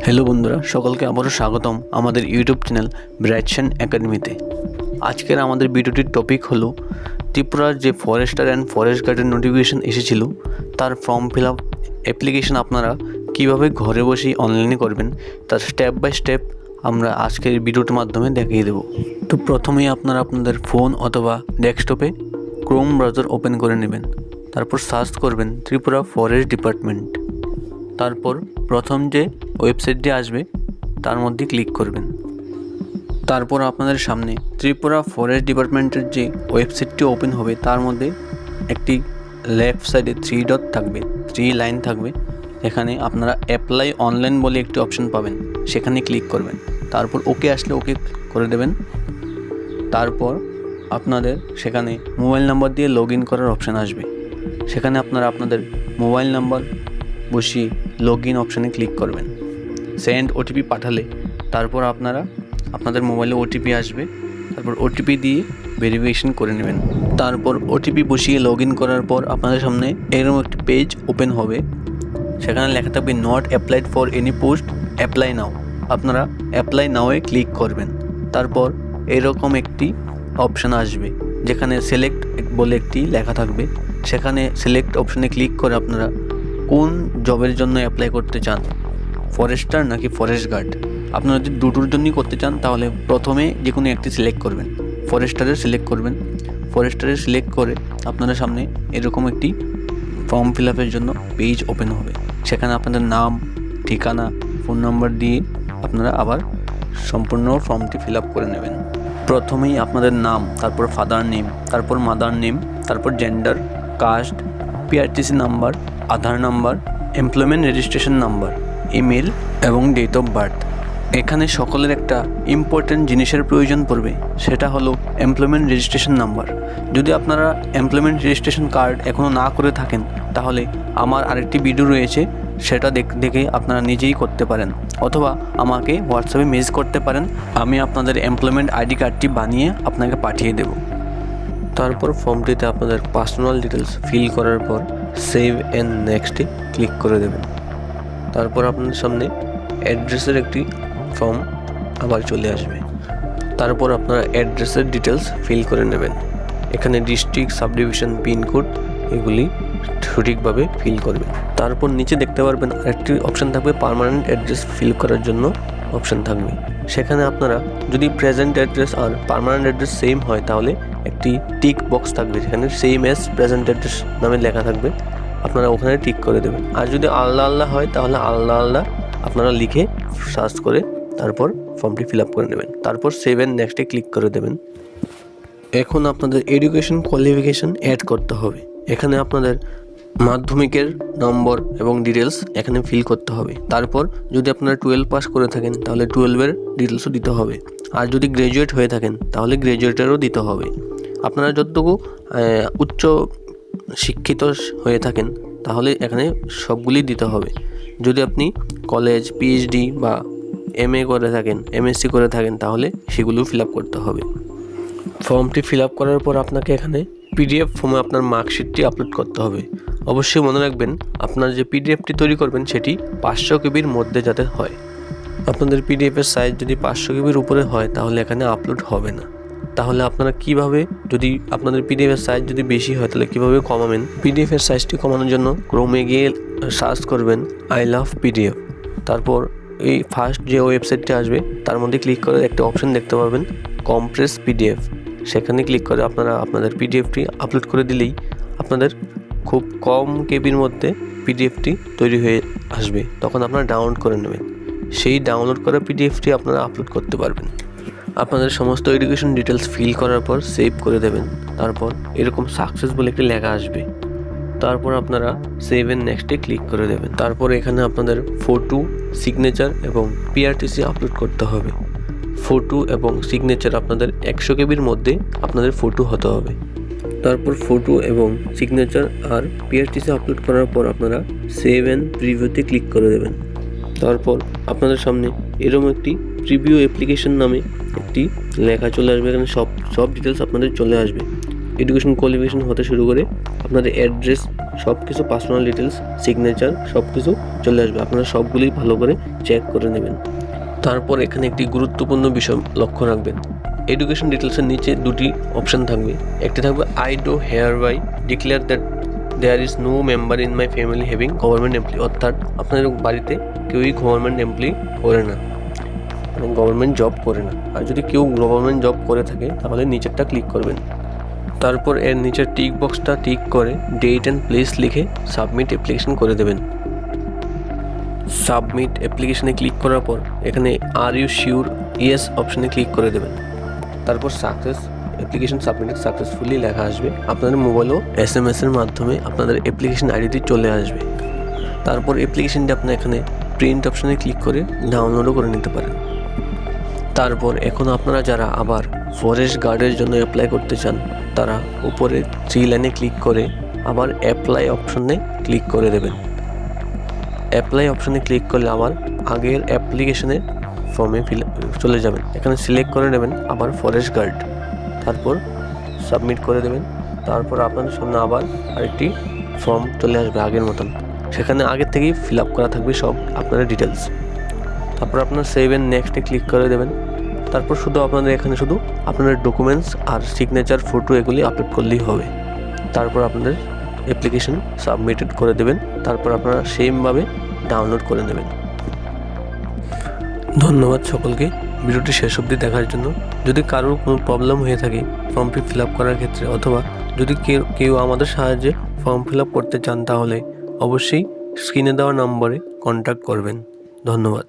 Hello বন্ধুরা, সকলকে আবারও স্বাগতম আমাদের ইউটিউব চ্যানেল ব্রাইটশাইন একাডেমিতে। আজকের আমাদের ভিডিওটির টপিক হলো ত্রিপুরার যে ফরেস্টার অ্যান্ড ফরেস্ট গার্ডের নোটিফিকেশন এসেছিল তার ফর্ম ফিল আপ অ্যাপ্লিকেশন আপনারা কীভাবে ঘরে বসেই অনলাইনে করবেন তার স্টেপ বাই স্টেপ আমরা আজকের ভিডিওটির মাধ্যমে দেখিয়ে দেব। তো প্রথমেই আপনারা আপনাদের ফোন অথবা ডেস্কটপে ক্রোম ব্রাউজার ওপেন করে নেবেন। তারপর সার্চ করবেন ত্রিপুরা ফরেস্ট ডিপার্টমেন্ট। তারপর প্রথম যে ওয়েবসাইটটি আসবে তার মধ্যে ক্লিক করবেন। তারপর আপনাদের সামনে ত্রিপুরা ফরেস্ট ডিপার্টমেন্টের যে ওয়েবসাইটটি ওপেন হবে তার মধ্যে একটি লেফট সাইডে 3 ডট থাকবে, 3 লাইন থাকবে। এখানে আপনারা অ্যাপ্লাই অনলাইন বলে একটি অপশন পাবেন, সেখানে ক্লিক করবেন। তারপর ওকে আসলে ওকে করে দেবেন। তারপর আপনাদের সেখানে মোবাইল নাম্বার দিয়ে লগ ইন করার অপশান আসবে। সেখানে আপনারা আপনাদের মোবাইল নাম্বার বসিয়ে লগ ইন অপশানে ক্লিক করবেন। সেন্ড ওটিপি পাঠালে তারপর আপনারা আপনাদের মোবাইলে ওটিপি আসবে। তারপর ওটিপি দিয়ে ভেরিফিকেশন করে নেবেন। তারপর ওটিপি বসিয়ে লগ ইন করার পর আপনাদের সামনে এরকম একটি পেজ ওপেন হবে। সেখানে লেখা থাকবে not applied for any post, apply নাও। আপনারা অ্যাপ্লাই নাওয়ে ক্লিক করবেন। তারপর এরকম একটি অপশান আসবে যেখানে সিলেক্ট বলে একটি লেখা থাকবে। সেখানে সিলেক্ট অপশানে ক্লিক করে আপনারা কোন জবের জন্য অ্যাপ্লাই করতে চান, ফরেস্টার নাকি ফরেস্ট গার্ড। আপনারা যদি দুটোর জন্যই করতে চান তাহলে প্রথমে যে কোনো একটি সিলেক্ট করবেন, ফরেস্টারের সিলেক্ট করবেন। ফরেস্টারের সিলেক্ট করে আপনাদের সামনে এরকম একটি ফর্ম ফিল আপের জন্য পেজ ওপেন হবে। সেখানে আপনাদের নাম, ঠিকানা, ফোন নাম্বার দিয়ে আপনারা আবার সম্পূর্ণ ফর্মটি ফিল আপ করে নেবেন। প্রথমেই আপনাদের নাম, তারপর ফাদার নেম, তারপর মাদার নেম, তারপর gender, caste, PRTC number, Aadhaar number, employment registration number, email এবং ডেট অফ বার্থ। এখানে সকলের একটা ইম্পর্ট্যান্ট জিনিসের প্রয়োজন পড়বে, সেটা হলো এমপ্লয়মেন্ট রেজিস্ট্রেশন নাম্বার। যদি আপনারা এমপ্লয়মেন্ট রেজিস্ট্রেশন কার্ড এখনও না করে থাকেন তাহলে আমার আরেকটি ভিডিও রয়েছে, সেটা দেখে আপনারা নিজেই করতে পারেন, অথবা আমাকে হোয়াটসঅ্যাপে মেসেজ করতে পারেন। আমি আপনাদের এমপ্লয়মেন্ট আইডি কার্ডটি বানিয়ে আপনাকে পাঠিয়ে দেব। তারপর ফর্মটিতে আপনাদের পার্সোনাল ডিটেলস ফিল করার পর সেভ অ্যান্ড নেক্সটে ক্লিক করে দেবেন। তারপর আপনাদের সামনে অ্যাড্রেসের একটি ফর্ম আবার চলে আসবে। তারপর আপনারা অ্যাড্রেসের ডিটেলস ফিল করে নেবেন। এখানে ডিস্ট্রিক্ট, সাবডিভিশন, পিনকোড এগুলি সঠিকভাবে ফিল করবেন। তারপর নিচে দেখতে পারবেন আরেকটি অপশান থাকবে, পার্মানেন্ট অ্যাড্রেস ফিল করার জন্য অপশান থাকবে। সেখানে আপনারা যদি প্রেজেন্ট অ্যাড্রেস আর পার্মানেন্ট অ্যাড্রেস সেম হয় তাহলে একটি টিক বক্স থাকবে, যেখানে সেম অ্যাজ প্রেজেন্ট অ্যাড্রেস নামে লেখা থাকবে, আপনারা ওখানে টিক করে দেবেন। আর যদি আলাদা আলাদা হয় তাহলে আলাদা আলাদা আপনারা লিখে সার্চ করে তারপর ফর্মটি ফিল আপ করে নেবেন। তারপর সেভ অ্যান্ড নেক্সটে ক্লিক করে দেবেন। এখন আপনাদের এডুকেশন কোয়ালিফিকেশান অ্যাড করতে হবে। এখানে আপনাদের মাধ্যমিকের নম্বর এবং ডিটেলস এখানে ফিল করতে হবে। তারপর যদি আপনারা 12 পাস করে থাকেন তাহলে 12-এর ডিটেলসও দিতে হবে। আর যদি গ্র্যাজুয়েট হয়ে থাকেন তাহলে গ্র্যাজুয়েটেরও দিতে হবে। আপনারা যতটুকু উচ্চ শিক্ষিত হয়ে থাকেন তাহলে এখানে সবগুলি দিতে হবে। যদি আপনি কলেজ, পিএইচডি বা এমএ করে থাকেন, এমএসসি করে থাকেন তাহলে সেগুলোও ফিল আপ করতে হবে। ফর্মটি ফিল আপ করার পর আপনাকে এখানে পিডিএফ ফর্মে আপনার মার্কশিটটি আপলোড করতে হবে। অবশ্যই মনে রাখবেন আপনার যে পিডিএফটি তৈরি করবেন সেটি 500 কেবির মধ্যে যাতে হয়। আপনাদের পিডিএফের সাইজ যদি 500 কেবির উপরে হয় তাহলে এখানে আপলোড হবে না। তাহলে আপনারা কিভাবে, যদি আপনাদের পিডিএফের সাইজ যদি বেশি হয় তাহলে কীভাবে কমাবেন? পিডিএফের সাইজটি কমানোর জন্য ক্রোমে গিয়ে সার্চ করবেন আই লাভ পিডিএফ। তারপর এই ফার্স্ট যে ওয়েবসাইটটি আসবে তার মধ্যে ক্লিক করে একটা অপশন দেখতে পাবেন কম্প্রেস পিডিএফ। সেখানে ক্লিক করে আপনারা আপনাদের পিডিএফটি আপলোড করে দিলেই আপনাদের খুব কম কেবির মধ্যে পিডিএফটি তৈরি হয়ে আসবে। তখন আপনারা ডাউনলোড করে নেবেন। সেই ডাউনলোড করা পিডিএফটি আপনারা আপলোড করতে পারবেন। আপনাদের সমস্ত এডুকেশন ডিটেলস ফিল করার পর সেভ করে দেবেন। তারপর এরকম সাকসেস বলে একটি লেখা আসবে। তারপর আপনারা সেভ অ্যান্ড নেক্সটে ক্লিক করে দেবেন। তারপর এখানে আপনাদের ফটো, সিগনেচার এবং পিআরটিসি আপলোড করতে হবে। ফটো এবং সিগনেচার আপনাদের 100 কেবির মধ্যে আপনাদের ফটো হতে হবে। তারপর ফটো এবং সিগনেচার আর পিআরটিসি আপলোড করার পর আপনারা সেভ অ্যান্ড প্রিভিউতে ক্লিক করে দেবেন। তারপর আপনাদের সামনে এরকম একটি প্রিভিউ অ্যাপ্লিকেশন নামে একটি লেখা চলে আসবে। এখানে সব ডিটেলস আপনাদের চলে আসবে। এডুকেশন কোয়ালিফিকেশন হতে শুরু করে আপনাদের অ্যাড্রেস সব কিছু পার্সোনাল ডিটেলস, সিগনেচার সব কিছু চলে আসবে। আপনারা সবগুলি ভালো করে চেক করে নেবেন। তারপর এখানে একটি গুরুত্বপূর্ণ বিষয় লক্ষ্য রাখবেন। এডুকেশন ডিটেলসের নিচে দুটি অপশান থাকবে। একটি থাকবে I do hereby declare that there is no member in my family having government employee, অর্থাৎ আপনাদের বাড়িতে কেউই গভর্নমেন্ট এমপ্লয়ি করে না, মানে গভর্নমেন্ট জব করে না। আর যদি কেউ গভর্নমেন্ট জব করে থাকে তাহলে নিচেরটা ক্লিক করবেন। তারপর এর নিচের টিক বক্সটা টিক করে ডেট অ্যান্ড প্লেস লিখে সাবমিট অ্যাপ্লিকেশন করে দেবেন। সাবমিট অ্যাপ্লিকেশনে ক্লিক করার পর এখানে আর ইউ শিওর ইয়েস অপশানে ক্লিক করে দেবেন। তারপর সাকসেস অ্যাপ্লিকেশন সাবমিট সাকসেসফুলি লেখা আসবে। আপনাদের মোবাইলও SMS-এর মাধ্যমে আপনাদের অ্যাপ্লিকেশন আইডিটি চলে আসবে। তারপর অ্যাপ্লিকেশনটি আপনার এখানে প্রিন্ট অপশানে ক্লিক করে ডাউনলোডও করে নিতে পারেন। তারপর এখন আপনারা যারা আবার ফরেস্ট গার্ডের জন্য অ্যাপ্লাই করতে চান তারা উপরে 3 লাইনে ক্লিক করে আবার অ্যাপ্লাই অপশনে ক্লিক করে দেবেন। অ্যাপ্লাই অপশনে ক্লিক করলে আবার আগের অ্যাপ্লিকেশনের ফর্মে চলে যাবেন। এখানে সিলেক্ট করে নেবেন আবার ফরেস্ট গার্ড, তারপর সাবমিট করে দেবেন। তারপর আপনাদের সামনে আবার আরেকটি ফর্ম চলে আসবে আগের মতন, সেখানে আগের থেকেই ফিল আপ করা থাকবে সব আপনাদের ডিটেলস। তারপর আপনার সেভ এন্ড নেক্সটে ক্লিক করে দেবেন। তারপর শুধু আপনাদের এখানে শুধু আপনাদের ডকুমেন্টস আর সিগনেচার, ফটো এগুলি আপলোড করলেই হবে। তারপর আপনাদের অ্যাপ্লিকেশন সাবমিটেড করে দেবেন। তারপর আপনারা সেমভাবে ডাউনলোড করে নেবেন। ধন্যবাদ সকলকে ভিডিওটি শেষ অবধি দেখার জন্য। যদি কারোর কোনো প্রবলেম হয়ে থাকে ফর্মটি ফিল আপ করার ক্ষেত্রে, অথবা যদি কেউ আমাদের সাহায্যে ফর্ম ফিল আপ করতে চান তাহলে অবশ্যই স্ক্রিনে দেওয়া নম্বরে কন্ট্যাক্ট করবেন। ধন্যবাদ।